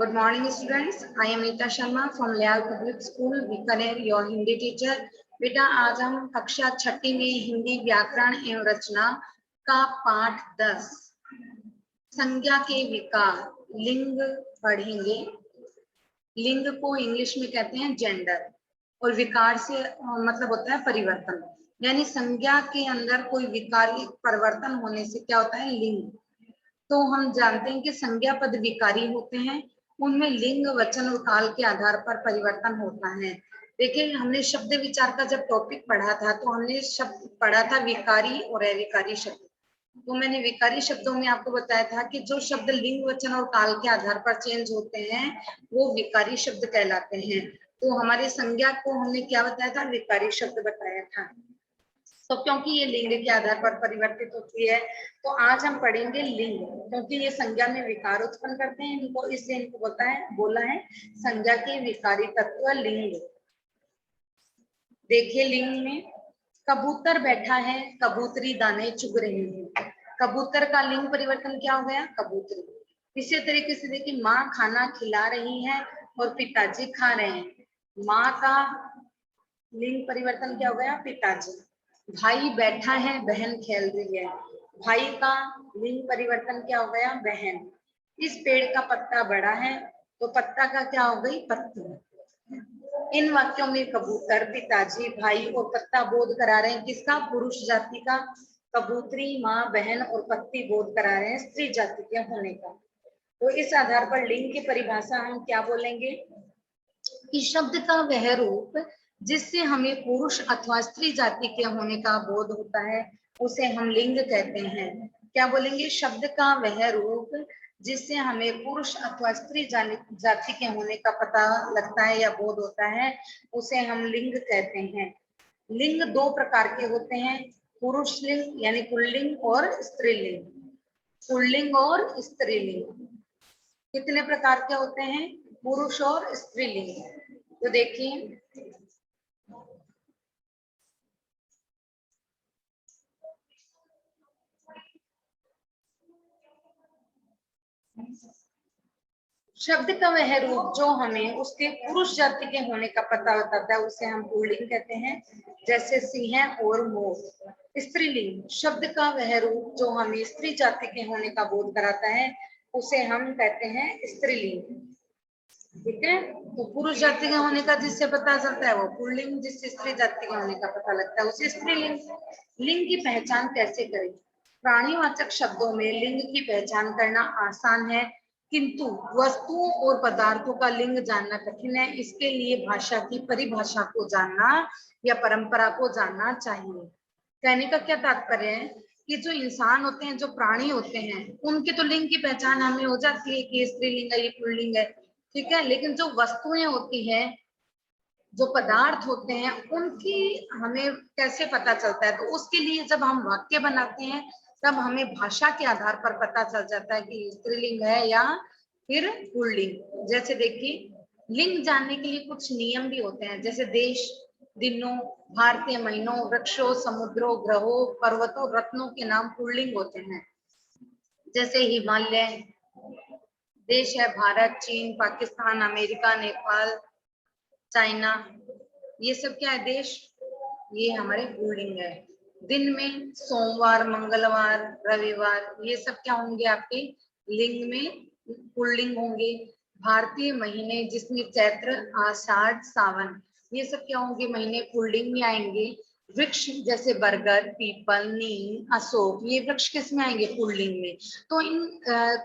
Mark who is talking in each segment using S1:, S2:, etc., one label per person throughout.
S1: Good morning, students. I am Neeta Sharma from Leal Public School, Bikaner, your Hindi teacher. बेटा आज हम कक्षा 6ठी में हिंदी व्याकरण एवं रचना का पाठ 10 संज्ञा के विकार लिंग पढ़ेंगे। लिंग को इंग्लिश में कहते हैं जेंडर और विकार से मतलब होता है परिवर्तन, यानी संज्ञा के अंदर कोई विकारी परिवर्तन होने से क्या होता है लिंग। तो हम जानते हैं कि संज्ञा पद विकारी होते हैं, उनमें लिंग वचन और काल के आधार पर परिवर्तन होता है। देखिए हमने शब्द विचार का जब टॉपिक पढ़ा था तो हमने शब्द पढ़ा था विकारी और अविकारी शब्द। तो मैंने विकारी शब्दों में आपको बताया था कि जो शब्द लिंग वचन और काल के आधार पर चेंज होते हैं वो विकारी शब्द कहलाते हैं। तो हमारे संज्ञा को हमने क्या बताया था, विकारी शब्द बताया था। तो क्योंकि ये लिंग के आधार पर परिवर्तित होती है तो आज हम पढ़ेंगे लिंग, क्योंकि ये संज्ञा में विकार उत्पन्न करते हैं इनको, इसलिए इनको बोला है संज्ञा के विकारी तत्व लिंग। देखिए लिंग में कबूतर बैठा है, कबूतरी दाने चुग रही है। कबूतर का लिंग परिवर्तन क्या हो गया, कबूतरी। इसी तरीके से देखिए माँ खाना खिला रही है और पिताजी खा रहे हैं। माँ का लिंग परिवर्तन क्या हो गया, पिताजी। भाई बैठा है, बहन खेल रही है। भाई का लिंग परिवर्तन क्या हो गया, बहन। इस पेड़ का पत्ता बड़ा है तो पत्ता का क्या हो गई, पत्ती। इन वाक्यों में कबूतर, पिताजी, भाई और पत्ता बोध करा रहे हैं किसका, पुरुष जाति का। कबूतरी, माँ, बहन और पत्ती बोध करा रहे हैं स्त्री जाति के होने का। तो इस आधार पर लिंग की परिभाषा हम क्या बोलेंगे कि शब्द का वह रूप जिससे हमें पुरुष अथवा स्त्री जाति के होने का बोध होता है उसे हम लिंग कहते हैं। क्या बोलेंगे, शब्द का वह रूप जिससे हमें पुरुष अथवा स्त्री जाति के होने का पता लगता है या बोध होता है उसे हम लिंग कहते हैं। लिंग दो प्रकार के होते हैं, पुरुष लिंग यानी पुल्लिंग और स्त्रीलिंग। पुल्लिंग और स्त्रीलिंग कितने प्रकार के होते हैं, पुरुष और स्त्रीलिंग। तो देखिए शब्द का वह रूप जो हमें उसके पुरुष जाति के होने का पता बताता है उसे हम पुल्लिंग कहते हैं, जैसे सिंह और मोर। स्त्रीलिंग शब्द का वह रूप जो हमें स्त्री जाति के होने का बोध कराता है उसे हम कहते हैं स्त्रीलिंग। ठीक है, तो पुरुष जाति के होने का जिससे पता चलता है वो पुल्लिंग, जिससे स्त्री जाति के होने का पता लगता है उसे स्त्रीलिंग। लिंग की पहचान कैसे करें, प्राणीवाचक शब्दों में लिंग की पहचान करना आसान है किंतु वस्तुओं और पदार्थों का लिंग जानना कठिन है। इसके लिए भाषा की परिभाषा को जानना या परंपरा को जानना चाहिए। कहने का क्या तात्पर्य है कि जो इंसान होते हैं, जो प्राणी होते हैं, उनके तो लिंग की पहचान हमें हो जाती है कि स्त्रीलिंग है, ये पुल्लिंग है, ठीक है। लेकिन जो वस्तुएं होती हैं, जो पदार्थ होते हैं, उनकी हमें कैसे पता चलता है, तो उसके लिए जब हम वाक्य बनाते हैं तब हमें भाषा के आधार पर पता चल जाता है कि स्त्रीलिंग है या फिर पुल्लिंग। जैसे देखिए लिंग जानने के लिए कुछ नियम भी होते हैं, जैसे देश, दिनों, भारतीय महीनों, वृक्षों, समुद्रों, ग्रहों, पर्वतों, रत्नों के नाम पुल्लिंग होते हैं। जैसे हिमालय देश है, भारत, चीन, पाकिस्तान, अमेरिका, नेपाल, चाइना, ये सब क्या है, देश, ये हमारे पुल्लिंग है। दिन में सोमवार, मंगलवार, रविवार, ये सब क्या होंगे आपके लिंग में पुल्लिंग होंगे। भारतीय महीने जिसमें चैत्र, आषाढ़, सावन, ये सब क्या होंगे, महीने पुल्लिंग में आएंगे। वृक्ष जैसे बरगद, पीपल, नीम, अशोक, ये वृक्ष किस में आएंगे, पुल्लिंग में। तो इन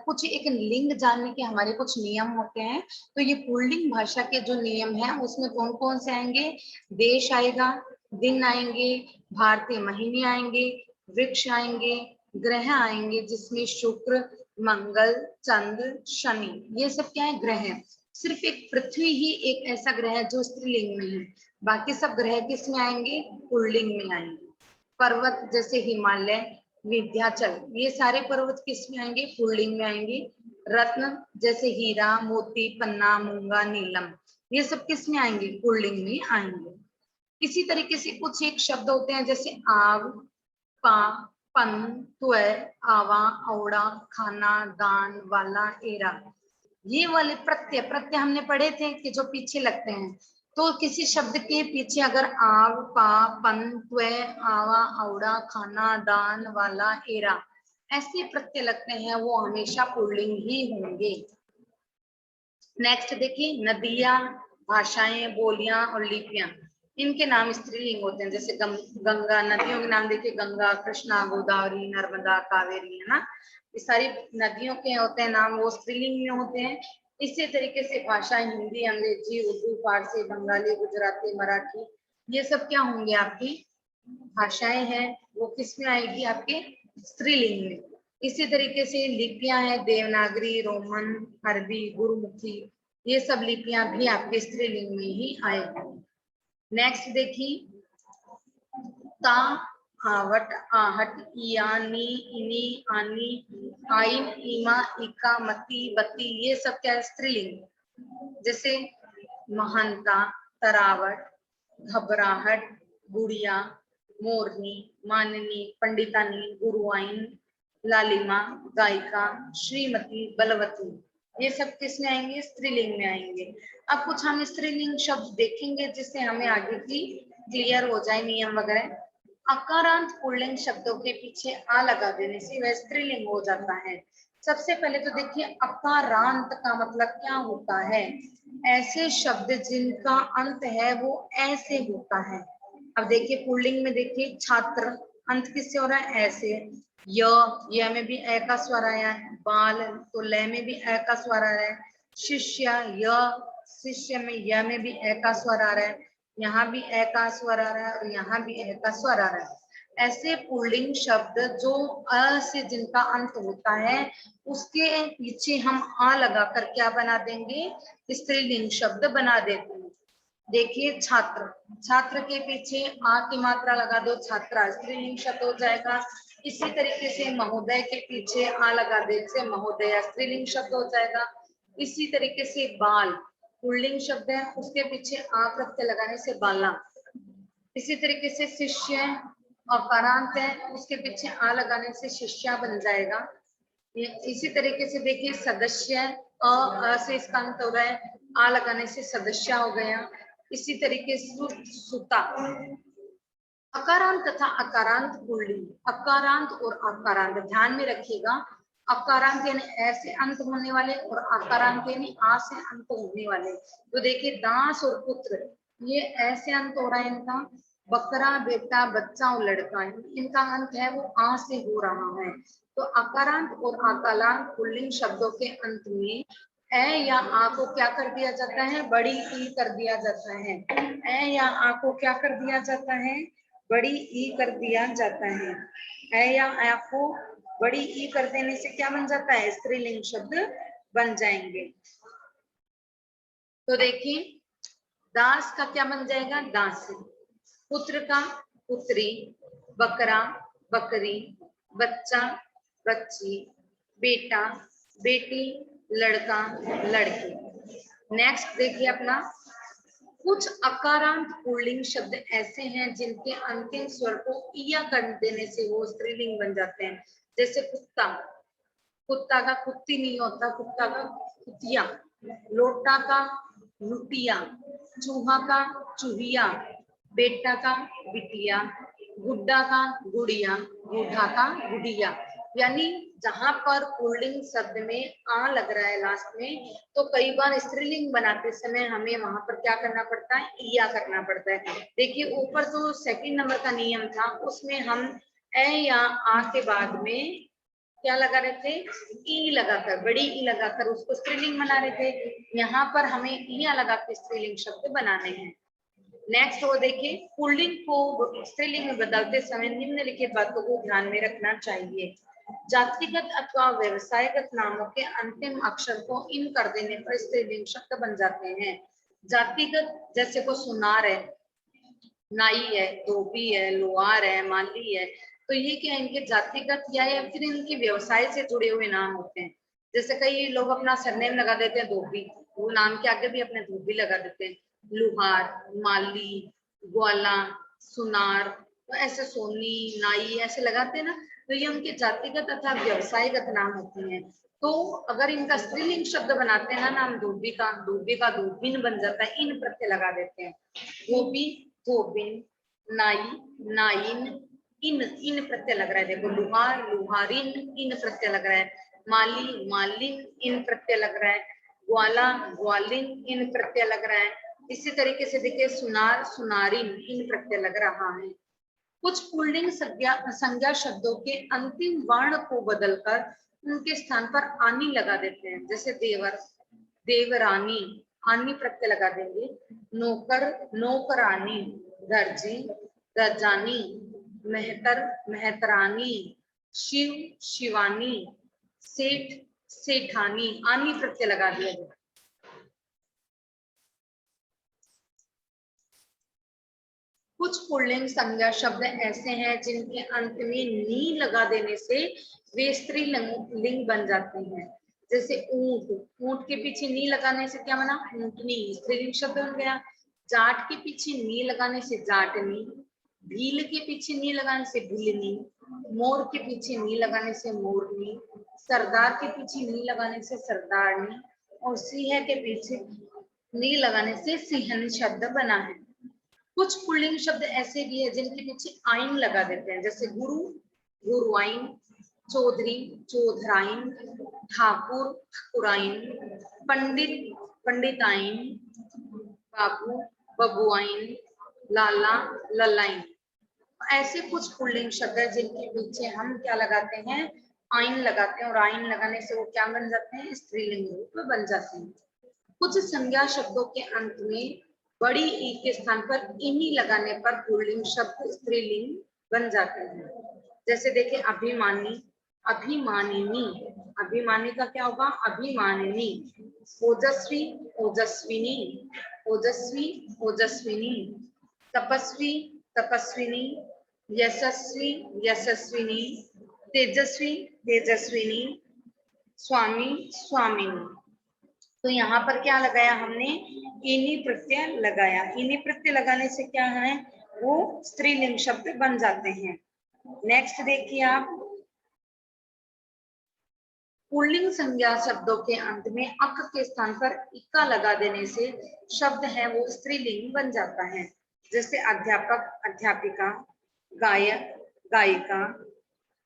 S1: कुछ एक लिंग जानने के हमारे कुछ नियम होते हैं। तो ये पुल्लिंग भाषा के जो नियम हैं उसमें कौन कौन से आएंगे, देश आएगा, दिन आएंगे, भारतीय महीने आएंगे, वृक्ष आएंगे, ग्रह आएंगे जिसमें शुक्र, मंगल, चंद्र, शनि, ये सब क्या है, ग्रह हैं। सिर्फ एक पृथ्वी ही एक ऐसा ग्रह है जो स्त्रीलिंग में है, बाकी सब ग्रह किस में आएंगे, पुल्लिंग में आएंगे। पर्वत जैसे हिमालय, विंध्याचल, ये सारे पर्वत किस में आएंगे, पुल्लिंग में आएंगे। रत्न जैसे हीरा, मोती, पन्ना, मूंगा, नीलम, ये सब किस में आएंगे, पुल्लिंग में आएंगे। इसी तरीके से कुछ एक शब्द होते हैं जैसे आव, पा, पन, त्वर, आवा, औड़ा, खाना, दान, वाला, एरा, ये वाले प्रत्यय, प्रत्यय हमने पढ़े थे कि जो पीछे लगते हैं, तो किसी शब्द के पीछे अगर आव, पा, पन, त्वे, आवा, औड़ा, खाना, दान, वाला, एरा ऐसे प्रत्यय लगते हैं, वो हमेशा पुल्लिंग ही होंगे। नेक्स्ट देखिए, नदियां, भाषाएं, बोलियां और लिपियां, इनके नाम स्त्रीलिंग होते हैं। जैसे गंगा, नदियों के नाम देखिए, गंगा, कृष्णा, गोदावरी, नर्मदा, कावेरी, है ना। ये सारी नदियों के होते हैं नाम, वो स्त्रीलिंग में होते हैं। इसी तरीके से भाषा, हिंदी, अंग्रेजी, उर्दू, फारसी, बंगाली, गुजराती, मराठी, ये सब क्या होंगे आपकी भाषाएं हैं, वो किस में आएगी आपके स्त्रीलिंग में। इसी तरीके से लिपियां हैं, देवनागरी, रोमन, अरबी, गुरुमुखी, ये सब लिपियां भी आपके स्त्रीलिंग में ही आएगी। नेक्स्ट देखिए, ता, आवट, आहट, इयानी, इनी, आनी, आइन, इमा, इका, मती, बती, ये सब क्या है स्त्रीलिंग। जैसे महानता, तरावट, घबराहट, गुड़िया, मोरनी, माननी, पंडितानी, गुरुआइन, लालिमा, गायिका, श्रीमती, बलवती, ये सब किस में आएंगे स्त्रीलिंग में आएंगे। अब कुछ हम स्त्रीलिंग शब्द देखेंगे जिससे हमें आगे की क्लियर हो जाए नियम वगैरह। अकारांत पुल्लिंग शब्दों के पीछे आ लगा देने से वह स्त्रीलिंग हो जाता है। सबसे पहले तो देखिए, अकारांत का मतलब क्या होता है, ऐसे शब्द जिनका अंत है वो ऐसे होता है। अब देखिए पुल्लिंग में देखिए, छात्र अंत किससे हो रहा है, ऐसे। य में भी ए का स्वर आया है, बाल तो ल में भी ए का स्वर आ रहा है, शिष्य, य, शिष्य में य में भी ए का स्वर आ रहा है, यहाँ भी ए का स्वर आ रहा है और यहाँ भी ए का स्वर आ रहा है। ऐसे पुल्लिंग शब्द जो अ से जिनका अंत होता है उसके पीछे हम आ लगाकर क्या बना देंगे, स्त्रीलिंग शब्द बना देते हैं। देखिए छात्र, छात्र के पीछे आ की मात्रा लगा दो, छात्रा स्त्रीलिंग शब्द हो जाएगा। इसी तरीके से महोदय के पीछे आ लगा दे से महोदय स्त्रीलिंग शब्द हो जाएगा। इसी तरीके से बाल पुल्लिंग शब्द है, उसके पीछे आ प्रत्यय लगाने से बाला। इसी तरीके से शिष्य अकारांत है, उसके पीछे आ लगाने से शिष्या बन जाएगा। इसी तरीके से देखिए सदस्य, अ से इसका अंत हो रहा है, आ लगाने से सदस्य हो गया। इसी तरीके से सुता। अकारांत तथा अकारांत पुल्लिंग, अकारांत और अकारांत ध्यान में रखिएगा। अकारांत यानी ऐसे अंत होने वाले और अकारांत यानी आ से अंत होने वाले। तो देखिए दास और पुत्र, ये ऐसे अंत हो रहा है इनका, बकरा, बेटा, बच्चा और लड़का, इनका अंत है वो आ से हो रहा है। तो अकारांत और अकारांत पुल्लिंग शब्दों के अंत में ए या आ को क्या कर दिया जाता है, बड़ी ई कर दिया जाता है। ए या आ को क्या कर दिया जाता है, बड़ी ई कर दिया जाता है। ए या आ को बड़ी ई कर देने से क्या बन जाता है, स्त्रीलिंग शब्द बन जाएंगे। तो देखिए दास का क्या बन जाएगा, दासी, पुत्र का पुत्री, बकरा, बकरी, बच्चा, बच्ची, बेटा, बेटी, लड़का, लड़की। नेक्स्ट देखिए अपना, कुछ अकारांत पुल्लिंग शब्द ऐसे हैं जिनके अंतिम स्वर को इया कर देने से वो स्त्रीलिंग बन जाते हैं। जैसे कुत्ता, कुत्ता का कुत्ती नहीं होता, कुत्ता का कुतिया। लोटा का लुटिया, चूहा का चूहिया, बेटा का बिटिया, गुड्डा का गुड़िया, बूढ़ा का गुड़िया। यानी जहां पर पुल्लिंग शब्द में आ लग रहा है लास्ट में, तो कई बार स्त्रीलिंग बनाते समय हमें वहां पर क्या करना पड़ता है, इया करना पड़ता है। देखिए ऊपर जो सेकंड नंबर का नियम था उसमें हम ए या आ के बाद में क्या लगा रहे थे, ई लगाकर, बड़ी ई लगाकर उसको स्त्रीलिंग बना रहे थे। यहाँ पर हमें इया लगा के स्त्रीलिंग शब्द बनाने हैं। नेक्स्ट वो देखिए, पुल्लिंग को स्त्रीलिंग में बदलते समय निम्नलिखित बातों को ध्यान में रखना चाहिए। जातिगत अथवा व्यवसायगत नामों के अंतिम अक्षर को इन कर देने पर स्त्रीलिंग शब्द बन जाते हैं। जातिगत जैसे को सुनार है, नाई है, धोबी है, लोहार है, माली है, तो ये क्या इनके जातिगत या फिर इनके व्यवसाय से जुड़े हुए नाम होते हैं। जैसे कई लोग अपना सरनेम लगा देते हैं धोबी, वो नाम के आगे भी अपने धोबी लगा देते हैं। लुहार, माली, ग्वाला, सुनार, तो ऐसे सोनी, नाई ऐसे लगाते हैं ना, तो ये उनके जातिगत तथा व्यवसायगत नाम होते हैं। तो अगर इनका स्त्रीलिंग शब्द बनाते हैं ना हम धोबी का धोबिन बन जाता है, इन प्रत्यय लगा देते हैं। धोबी धोबिन, नाई नाइन, इन प्रत्यय लग रहा है। देखो लुहार लुहारिन, इन प्रत्यय लग रहा है। माली मालिन, इन प्रत्यय लग रहा है। ग्वाला ग्वालिन, इन प्रत्यय लग रहा है। इसी तरीके से देखिए सुनार सुनारिन, इन प्रत्यय लग रहा है। कुछ पुल्लिंग संज्ञा शब्दों के अंतिम वर्ण को बदलकर उनके स्थान पर आनी लगा देते हैं। जैसे देवर देवरानी, आनी प्रत्यय लगा देंगे। नौकर नौकरानी, दर्जी दर्जानी, मेहतर मेहतरानी, शिव शिवानी, सेठ सेठानी, आनी प्रत्यय लगा दिया गया। कुछ पुल्लिंग संज्ञा शब्द ऐसे हैं जिनके अंत में नी लगा देने से वे स्त्रीलिंग बन जाते हैं। जैसे ऊंट, ऊंट के पीछे नी लगाने से क्या बना? ऊंटनी, स्त्रीलिंग शब्द बन गया। जाट के पीछे नी लगाने से जाटनी, भील के पीछे नी लगाने से भीलनी, मोर के पीछे नी लगाने से मोरनी, सरदार के पीछे नी लगाने से सरदारनी, और सिंह के पीछे नी लगाने से सिंहनी शब्द बना है। कुछ पुल्लिंग शब्द ऐसे भी है जिनके पीछे आइन लगा देते हैं। जैसे गुरु गुरुआइन, चौधरी चौधराइन, ठाकुर ठाकुराइन, पंडित पंडिताइन, बाबू बबुआइन, लाला ललाइन। ऐसे कुछ पुल्लिंग शब्द है जिनके पीछे हम क्या लगाते हैं? आइन लगाते हैं, और आइन लगाने से वो क्या बन जाते हैं? स्त्रीलिंग रूप में बन जाते हैं। कुछ संज्ञा शब्दों के अंत में बड़ी ई के स्थान पर इनी लगाने पर पुल्लिंग शब्द स्त्रीलिंग बन जाते हैं। जैसे देखिए अभिमानी अभिमानिनी, अभिमानी का क्या होगा? अभिमानिनी। ओजस्वी ओजस्विनी, ओजस्वी ओजस्विनी, तपस्वी तपस्विनी, यशस्वी यशस्विनी, तेजस्वी तेजस्विनी, स्वामी स्वामिनी। तो यहाँ पर क्या लगाया हमने? इनी प्रत्यय लगाया। इनी प्रत्यय लगाने से क्या है? वो स्त्रीलिंग शब्द बन जाते हैं। नेक्स्ट देखिए आप, पुल्लिंग संज्ञा शब्दों के अंत में अक के स्थान पर इक्का लगा देने से शब्द है वो स्त्रीलिंग बन जाता है। जैसे अध्यापक अध्यापिका, गायक गायिका,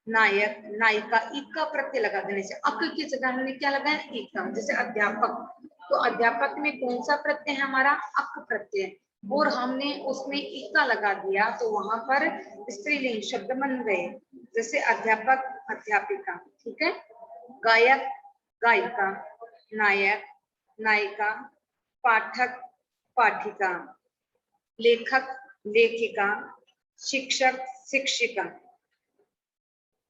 S1: नायक नायिका, इक्का प्रत्यय लगा देने से अक की जगह हमने क्या लगाया? इक्का। जैसे अध्यापक, तो अध्यापक में कौन सा प्रत्यय है हमारा? अक प्रत्यय, और हमने उसमें इक्का लगा दिया तो वहां पर स्त्रीलिंग शब्द बन गए। जैसे अध्यापक अध्यापिका, ठीक है। गायक गायिका, नायक नायिका, पाठक पाठिका, लेखक लेखिका, शिक्षक शिक्षिका।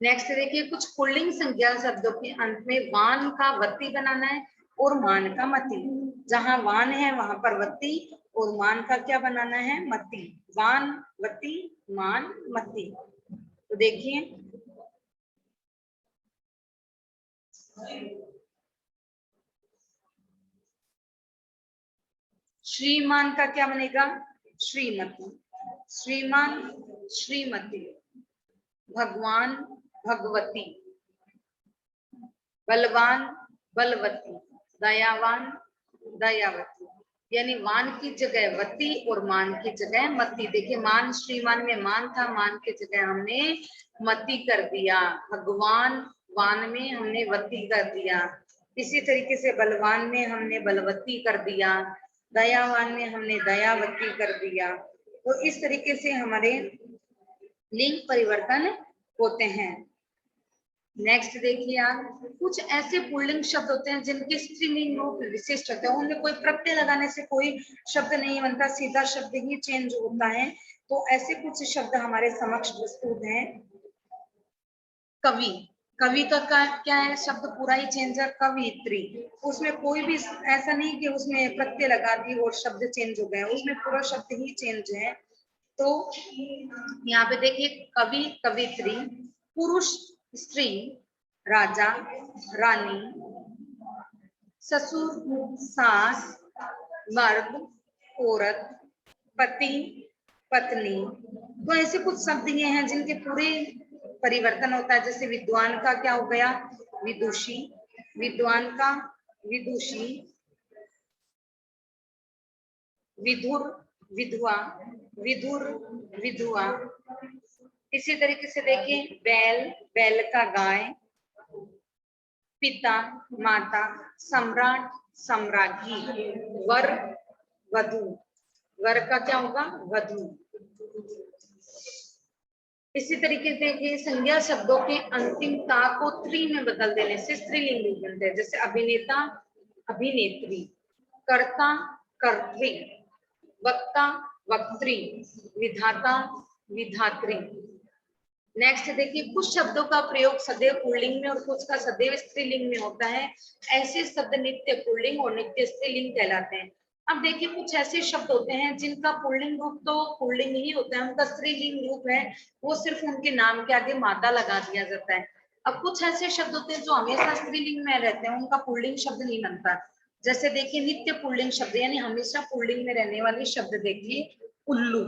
S1: नेक्स्ट देखिए, कुछ पुल्लिंग संज्ञा शब्दों के अंत में वान का वत्ती बनाना है और मान का मति। जहां वान है वहां पर वत्ती, और मान का क्या बनाना है? मति। वान वत्ती मान मति। तो देखिए श्रीमान का क्या बनेगा? श्रीमती, श्रीमान श्रीमती, भगवान भगवती, बलवान बलवती, दयावान दयावती। यानी वान की जगह वती और मान की जगह मती। देखिए मान, श्रीमान में मान था, मान की जगह हमने मती कर दिया। भगवान वान में हमने वती कर दिया। इसी तरीके से बलवान में हमने बलवती कर दिया, दयावान में हमने दयावती कर दिया। तो इस तरीके से हमारे लिंग परिवर्तन होते हैं। नेक्स्ट देखिए आप, कुछ ऐसे पुल्लिंग शब्द होते हैं जिनके स्त्रीलिंग रूप विशिष्ट होते हैं। उनमें कोई प्रत्यय लगाने से कोई शब्द नहीं बनता, सीधा शब्द ही चेंज होता है। तो ऐसे कुछ शब्द हमारे समक्ष प्रस्तुत हैं। कवि, कवि का क्या है? शब्द पूरा ही चेंज है। कवित्री, उसमें कोई भी ऐसा नहीं कि उसमें प्रत्यय लगा दी और शब्द चेंज हो गए, उसमें पूरा शब्द ही चेंज है। तो यहाँ पे देखिए, कवि कवित्री, पुरुष स्त्री, राजा रानी, ससुर सास, मर्द औरत, पति पत्नी। तो ऐसे कुछ शब्द ये हैं जिनके पूरे परिवर्तन होता है। जैसे विद्वान का क्या हो गया? विदुषी, विद्वान का विदुषी, विधुर विधवा, विधुर विधुआ। इसी तरीके से देखिए बैल, बैल का गाय, पिता माता, सम्राट सम्राज्ञी, वर वधु, वर का क्या होगा वधु। इसी तरीके से देखिए संज्ञा शब्दों के अंतिम ता को त्री में बदल देने से स्त्रीलिंग बनते हैं, जैसे अभिनेता अभिनेत्री, कर्ता कर्त्री, वक्ता वक्त्री, विधाता विधात्री। नेक्स्ट देखिए कुछ शब्दों का प्रयोग सदैव पुल्लिंग में और कुछ का सदैव स्त्रीलिंग में होता है। ऐसे शब्द नित्य पुल्लिंग और नित्य स्त्रीलिंग कहलाते हैं। अब देखिए कुछ ऐसे शब्द होते हैं जिनका पुल्लिंग रूप तो पुल्लिंग ही होता है, उनका स्त्रीलिंग रूप है वो सिर्फ उनके नाम के आगे मादा लगा दिया जाता है। अब कुछ ऐसे शब्द होते हैं जो हमेशा स्त्रीलिंग में रहते हैं, उनका पुल्लिंग शब्द नहीं बनता। जैसे देखिए नित्य पुल्लिंग शब्द यानी हमेशा पुल्लिंग में रहने वाले शब्द देखिए उल्लू।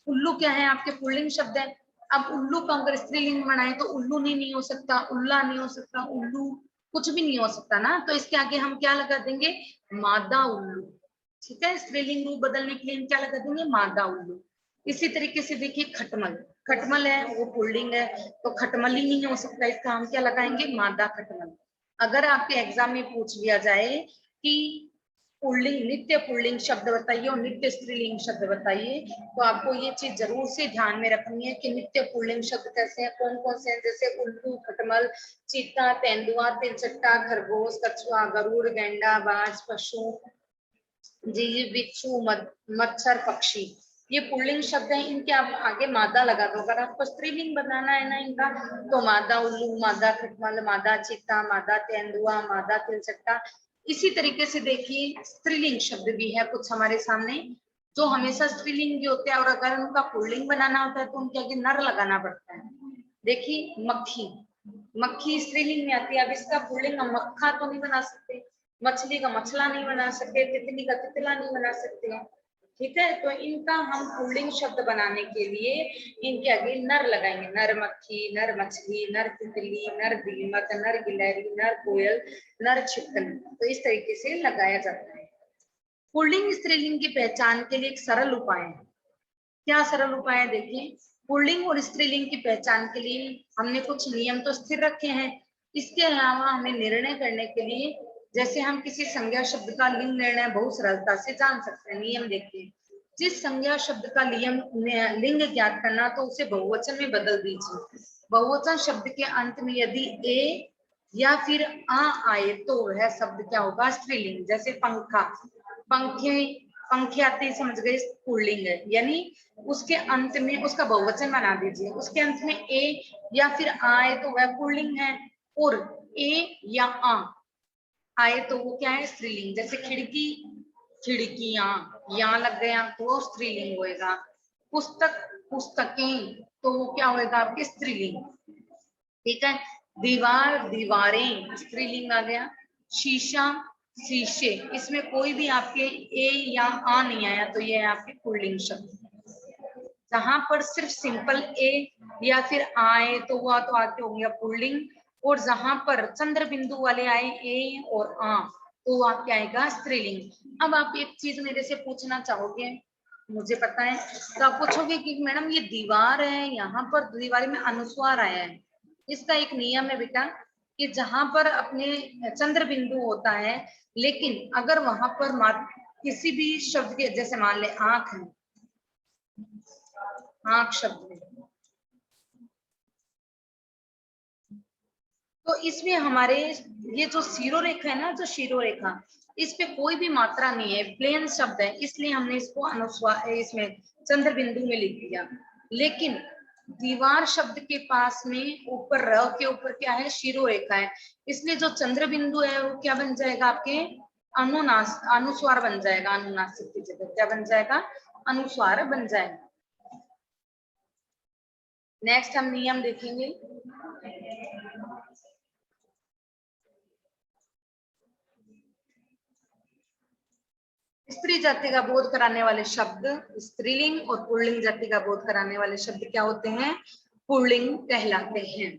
S1: उल्लू क्या है आपके पुल्लिंग शब्द है। अब उल्लू का अगर स्त्रीलिंग बनाए तो उल्लू नहीं हो सकता, उल्ला नहीं हो सकता, उल्लू कुछ भी नहीं हो सकता ना, तो इसके आगे हम क्या लगा देंगे मादा उल्लू। ठीक है, स्त्रीलिंग रूप बदलने के लिए हम क्या लगा देंगे मादा उल्लू। इसी तरीके से देखिए खटमल, खटमल है वो पुल्लिंग है तो खटमल ही नहीं हो सकता, इसका हम क्या लगाएंगे मादा खटमल। अगर आपके एग्जाम में पूछ लिया जाए कि पुल्लिंग नित्य पुल्लिंग शब्द बताइए और नित्य स्त्रीलिंग शब्द बताइए, तो आपको ये चीज जरूर से ध्यान में रखनी है कि नित्य पुल्लिंग शब्द कैसे हैं, कौन कौन से हैं। जैसे उल्लू, खटमल, चीता, तेंदुआ, तिलचट्टा, खरगोश, कछुआ, गरुड़, गैंडा, बाज, पशु, जीव, बिच्छू, मच्छर, पक्षी, ये पुल्लिंग शब्द हैं। इनके आप आगे मादा लगा दो। अगर आपको स्त्रीलिंग बनाना है ना इनका, तो मादा उल्लू, मादा खटमल, मादा चीता, मादा तेंदुआ, मादा तिलचट्टा। इसी तरीके से देखिए स्त्रीलिंग शब्द भी है कुछ हमारे सामने जो हमेशा स्त्रीलिंग भी होते हैं, और अगर उनका पुल्लिंग बनाना होता है तो उनके आगे नर लगाना पड़ता है। देखिए मक्खी, मक्खी स्त्रीलिंग में आती है। अब इसका पुल्लिंग हम मक्खा तो नहीं बना सकते, मछली का मछला नहीं बना सकते, तितली का तितला नहीं बना सकते हैं। ठीक है, तो इनका हम पुल्लिंग शब्द बनाने के लिए इनके आगे नर लगाएंगे। नर मक्खी, नर मछली, नर तितली, नर दीमक, नर गिलहरी, नर कोयल, नर छिपकली। तो इस तरीके से लगाया जाता है। पुल्लिंग स्त्रीलिंग की पहचान के लिए एक सरल उपाय है। क्या सरल उपाय है देखिए, पुल्लिंग और स्त्रीलिंग की पहचान के लिए हमने कुछ नियम तो स्थिर रखे हैं। इसके अलावा हमें निर्णय करने के लिए, जैसे हम किसी संज्ञा शब्द का लिंग निर्णय बहुत सरलता से जान सकते हैं। नियम देखिए, जिस संज्ञा शब्द का लिंग ज्ञात करना तो उसे बहुवचन में बदल दीजिए। बहुवचन शब्द के अंत में यदि ए या फिर आ आए तो वह शब्द क्या होगा स्त्रीलिंग। जैसे पंखा, पंखे, पंखे आते ही समझ गए पुल्लिंग है, यानी उसके अंत में उसका बहुवचन बना दीजिए। उसके अंत में ए या फिर आए तो वह पुल्लिंग है, और ए या आ आए तो वो क्या है स्त्रीलिंग। जैसे खिड़की, खिड़कियां, यहाँ लग गया तो वो स्त्रीलिंग होएगा। पुस्तक, पुस्तकें, तो वो क्या होएगा आपके स्त्रीलिंग। ठीक है, दीवार, दीवारें, स्त्रीलिंग आ गया। शीशा, शीशे, इसमें कोई भी आपके ए या आ नहीं आया तो ये है आपके पुल्लिंग शब्द। जहां पर सिर्फ सिंपल ए या फिर आए तो वो तो आके हो गया पुल्लिंग, और जहां पर चंद्र बिंदु वाले आए ए और आ तो वो आपके आएगा स्त्रीलिंग। अब आप एक चीज मेरे से पूछना चाहोगे, मुझे पता है, तो आप पूछोगे कि मैडम ये दीवार है, यहाँ पर दीवार में अनुस्वार आया है। इसका एक नियम है बेटा कि जहां पर अपने चंद्र बिंदु होता है, लेकिन अगर वहां पर किसी भी शब्द के, जैसे मान ले आंख है, आंख शब्द में, तो इसमें हमारे ये जो शिरोरेखा है ना, जो शिरोरेखा, इस पे कोई भी मात्रा नहीं है, प्लेन शब्द है, इसलिए हमने इसको अनुस्वार इसमें चंद्र बिंदु में लिख दिया। लेकिन दीवार शब्द के पास में ऊपर र के ऊपर क्या है शिरोरेखा है, इसलिए जो चंद्र बिंदु है वो क्या बन जाएगा आपके अनुस्वार बन जाएगा। अनुनासिक की जगह क्या बन जाएगा अनुस्वार बन जाएगा। नेक्स्ट हम नियम देखेंगे। स्त्री जाति का बोध कराने वाले शब्द स्त्रीलिंग और पुल्लिंग जाति का बोध कराने वाले शब्द क्या होते हैं पुल्लिंग कहलाते हैं।